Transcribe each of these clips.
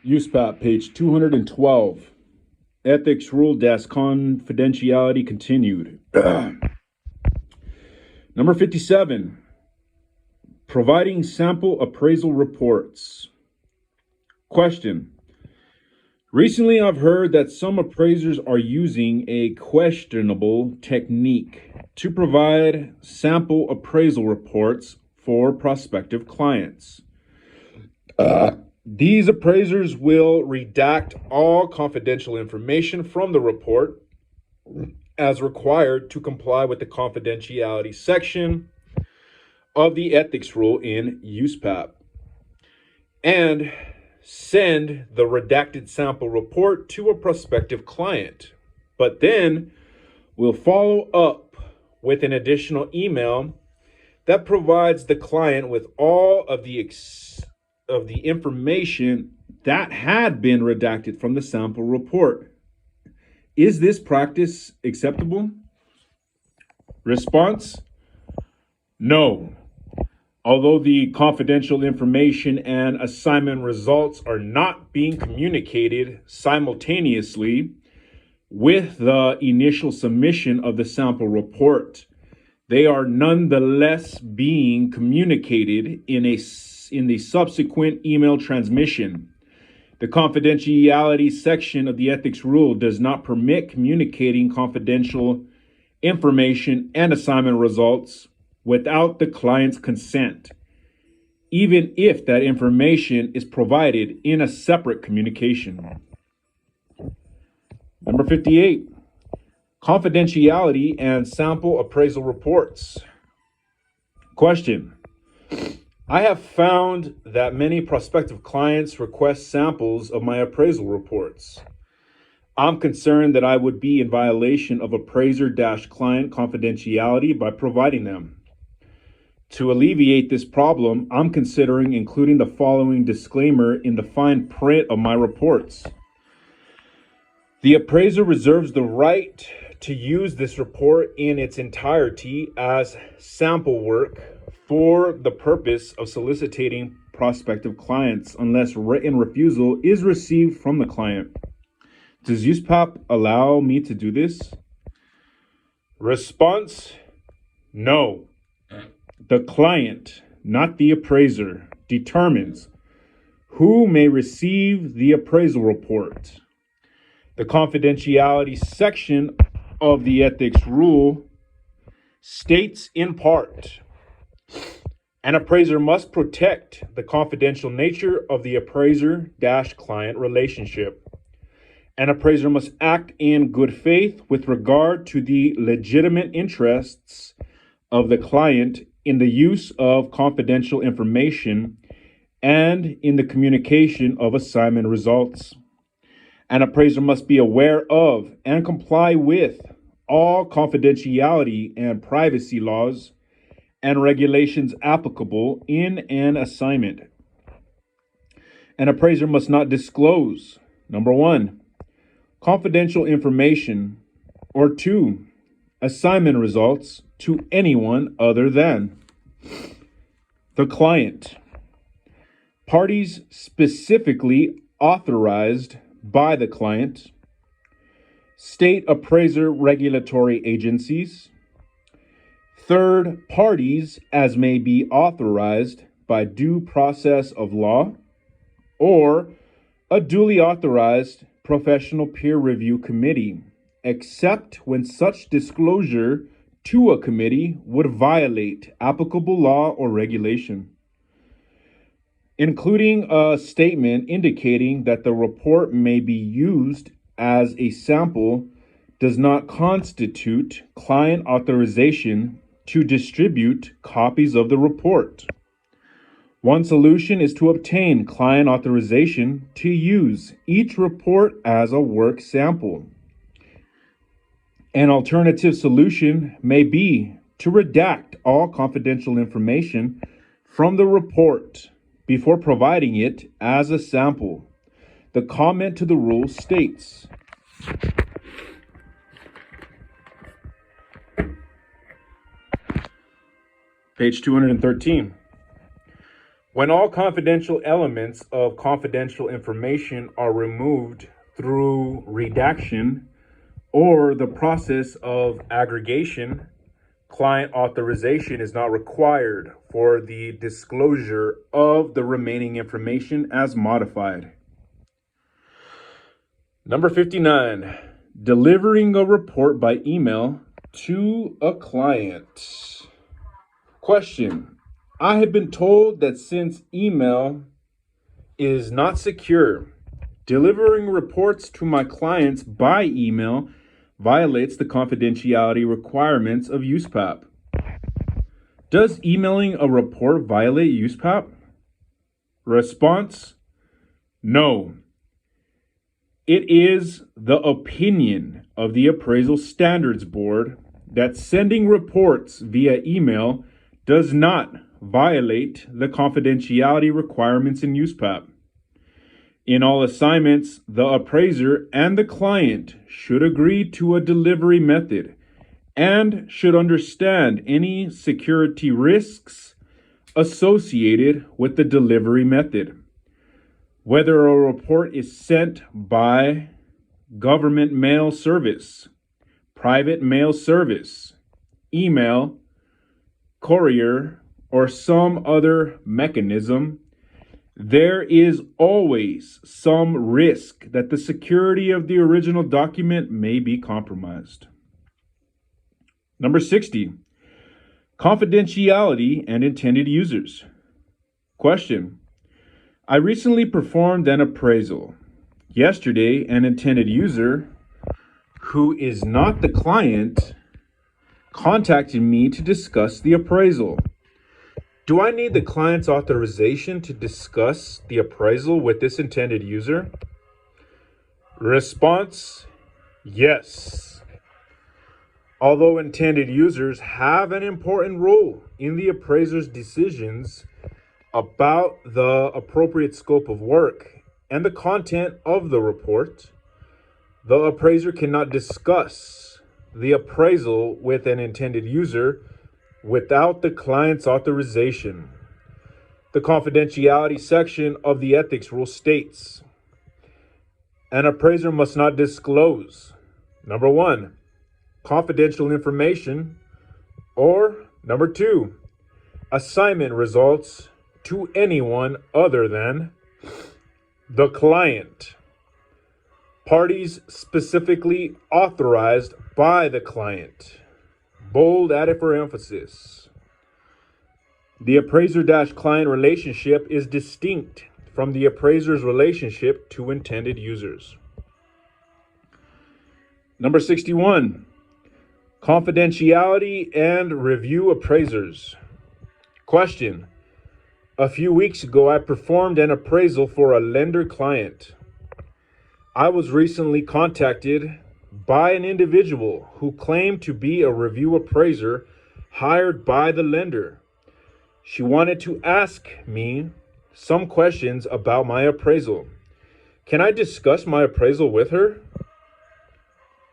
USPAP page 212. Ethics rule confidentiality continued. Number 57. Providing sample appraisal reports. Question. Recently, I've heard that some appraisers are using a questionable technique to provide sample appraisal reports for prospective clients. These appraisers will redact all confidential information from the report as required to comply with the confidentiality section of the ethics rule in USPAP, and send the redacted sample report to a prospective client, but then we'll follow up with an additional email that provides the client with all of the information that had been redacted from the sample report. Is this practice acceptable? Response: no. Although the confidential information and assignment results are not being communicated simultaneously with the initial submission of the sample report, they are nonetheless being communicated in the subsequent email transmission. The confidentiality section of the ethics rule does not permit communicating confidential information and assignment results without the client's consent, even if that information is provided in a separate communication. Number 58, confidentiality and sample appraisal reports. Question. I have found that many prospective clients request samples of my appraisal reports. I'm concerned that I would be in violation of appraiser-client confidentiality by providing them. To alleviate this problem, I'm considering including the following disclaimer in the fine print of my reports. The appraiser reserves the right to use this report in its entirety as sample work for the purpose of soliciting prospective clients unless written refusal is received from the client. Does USPAP allow me to do this? Response: no. The client, not the appraiser, determines who may receive the appraisal report. The confidentiality section of the ethics rule states in part, an appraiser must protect the confidential nature of the appraiser-client relationship. An appraiser must act in good faith with regard to the legitimate interests of the client in the use of confidential information and in the communication of assignment results. An appraiser must be aware of and comply with all confidentiality and privacy laws and regulations applicable in an assignment. An appraiser must not disclose, number 1, confidential information, or 2, assignment results to anyone other than the client, parties specifically authorized by the client, state appraiser regulatory agencies, third parties as may be authorized by due process of law, or a duly authorized professional peer review committee, except when such disclosure to a committee would violate applicable law or regulation, including a statement indicating that the report may be used as a sample does not constitute client authorization to distribute copies of the report. One solution is to obtain client authorization to use each report as a work sample. An alternative solution may be to redact all confidential information from the report before providing it as a sample. The comment to the rule states, page 213, When all confidential elements of confidential information are removed through redaction or the process of aggregation, client authorization is not required for the disclosure of the remaining information as modified. Number 59, delivering a report by email to a client. Question: I have been told that since email is not secure, delivering reports to my clients by email violates the confidentiality requirements of USPAP. Does emailing a report violate USPAP? Response: no. It is the opinion of the Appraisal Standards Board that sending reports via email does not violate the confidentiality requirements in USPAP. In all assignments, the appraiser and the client should agree to a delivery method and should understand any security risks associated with the delivery method. Whether a report is sent by government mail service, private mail service, email, courier, or some other mechanism, there is always some risk that the security of the original document may be compromised. Number 60, confidentiality and intended users. Question: I recently performed an appraisal. Yesterday, an intended user, who is not the client, contacted me to discuss the appraisal. Do I need the client's authorization to discuss the appraisal with this intended user? Response: yes. Although intended users have an important role in the appraiser's decisions about the appropriate scope of work and the content of the report, the appraiser cannot discuss the appraisal with an intended user without the client's authorization. The confidentiality section of the ethics rule states, an appraiser must not disclose, number 1, confidential information, or number 2, assignment results to anyone other than the client, parties specifically authorized by the client. Bold added for emphasis. The appraiser-client relationship is distinct from the appraiser's relationship to intended users. Number 61, confidentiality and review appraisers. Question: a few weeks ago, I performed an appraisal for a lender client. I was recently contacted by an individual who claimed to be a review appraiser hired by the lender. She wanted to ask me some questions about my appraisal. Can I discuss my appraisal with her?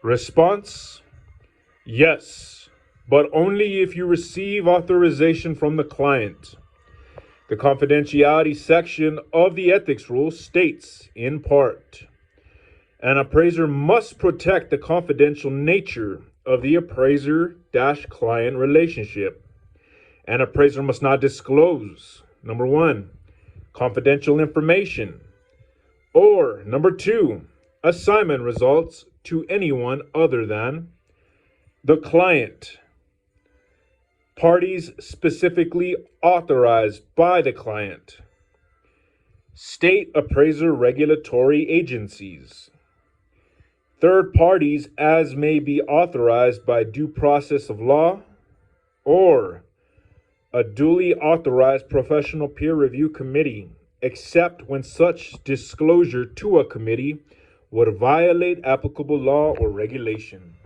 Response: yes, but only if you receive authorization from the client. The confidentiality section of the ethics rule states, in part, an appraiser must protect the confidential nature of the appraiser-client relationship. An appraiser must not disclose, number 1, confidential information, or number 2, assignment results to anyone other than the client, parties specifically authorized by the client, state appraiser regulatory agencies, third parties as may be authorized by due process of law, or a duly authorized professional peer review committee, except when such disclosure to a committee would violate applicable law or regulation.